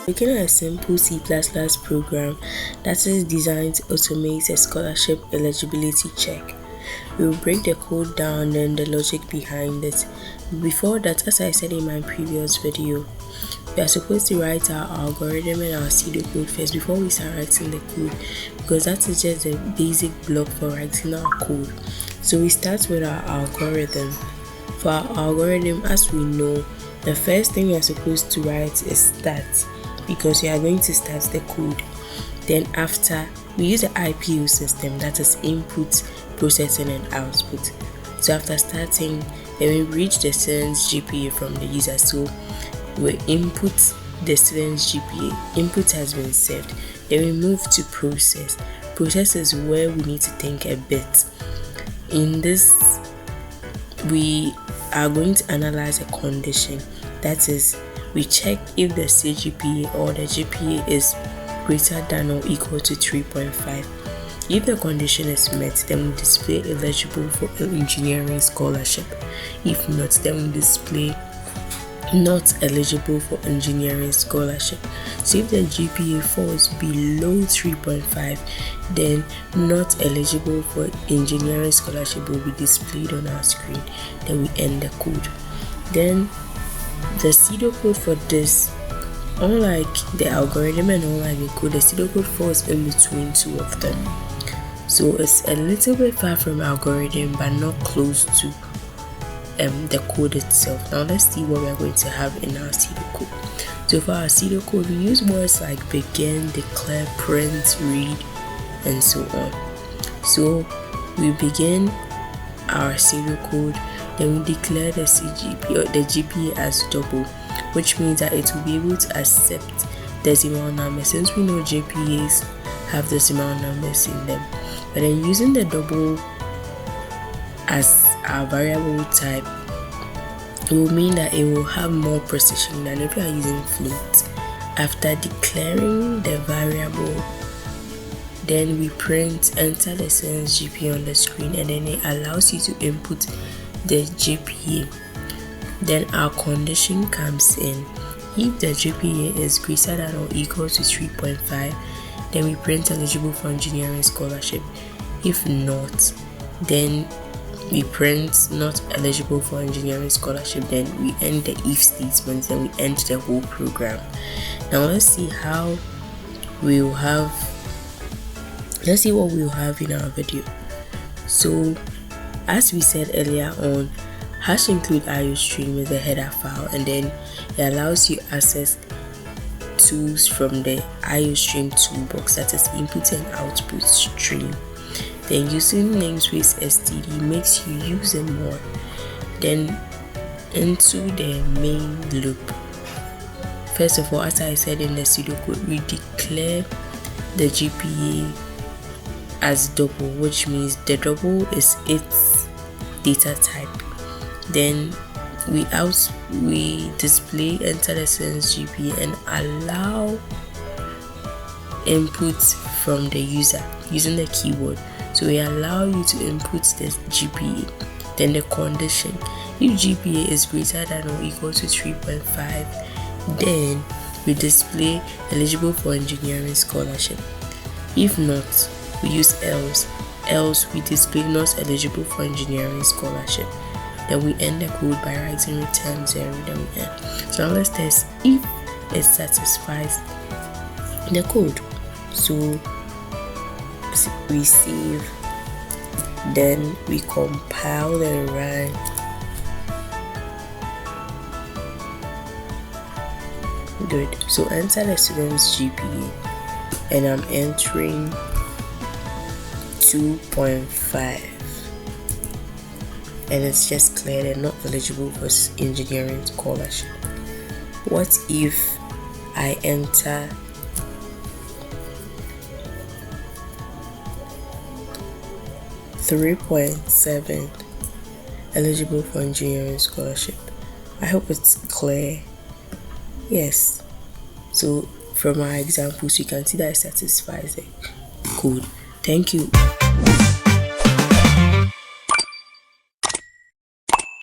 Looking at a simple C++ program that is designed to automate a scholarship eligibility check. We will break the code down and the logic behind it. Before that, as I said in my previous video, we are supposed to write our algorithm and our pseudocode first before we start writing the code, because that is just the basic block for writing our code. So we start with our algorithm. For our algorithm, as we know, the first thing we are supposed to write is start, because we are going to start the code. Then after, we use the IPO system, that is input, processing and output. So after starting, then we reach the student's GPA from the user. So we input the student's GPA. Input has been saved. Then we move to process. Process is where we need to think a bit. In this, we are going to analyze a condition. That is, we check if the CGPA or the GPA is greater than or equal to 3.5. If the condition is met, then we display eligible for an engineering scholarship. If not, then we display not eligible for engineering scholarship. So if the GPA falls below 3.5, then not eligible for engineering scholarship will be displayed on our screen. Then we end the code. Then the pseudocode for this, unlike the algorithm and unlike the code, the pseudocode falls in between two of them. So it's a little bit far from algorithm but not close to the code itself. Now let's see what we are going to have in our pseudocode. So for our pseudocode, we use words like begin, declare, print, read, and so on. So we begin our pseudocode, then we declare the CGP or the GPA as double, which means that it will be able to accept decimal numbers, since we know GPAs have decimal numbers in them. But then using the double as our variable type, it will mean that it will have more precision than if you are using float. After declaring the variable, then we print enter the student's GPA on the screen, and then it allows you to input the GPA. Then our condition comes in. If the GPA is greater than or equal to 3.5, then we print eligible for engineering scholarship. If not, then we print not eligible for engineering scholarship. Then we end the if statement, then we end the whole program. Now let's see what we'll have in our video. So as we said earlier on, hash include IOStream is a header file, and then it allows you access tools from the IOStream toolbox, that is input and output stream. Then using namespace std makes you use them more. Then into the main loop. First of all, as I said in the pseudocode, we declare the GPA as double, which means the double is its data type. Then we display enter the student's GPA and allow input from the user using the keyword. So we allow you to input the GPA. Then the condition, if GPA is greater than or equal to 3.5, then we display eligible for engineering scholarship. If not, we use else we display not eligible for engineering scholarship. Then we end the code by writing return 0, then we end. So now let's test if it satisfies the code. So we save, then we compile and run. Good. So enter the student's GPA, and I'm entering 2.5, and it's just clear they're not eligible for engineering scholarship. What if I enter 3.7, eligible for engineering scholarship? I hope it's clear. Yes. So from our examples, you can see that it satisfies the code. Thank you.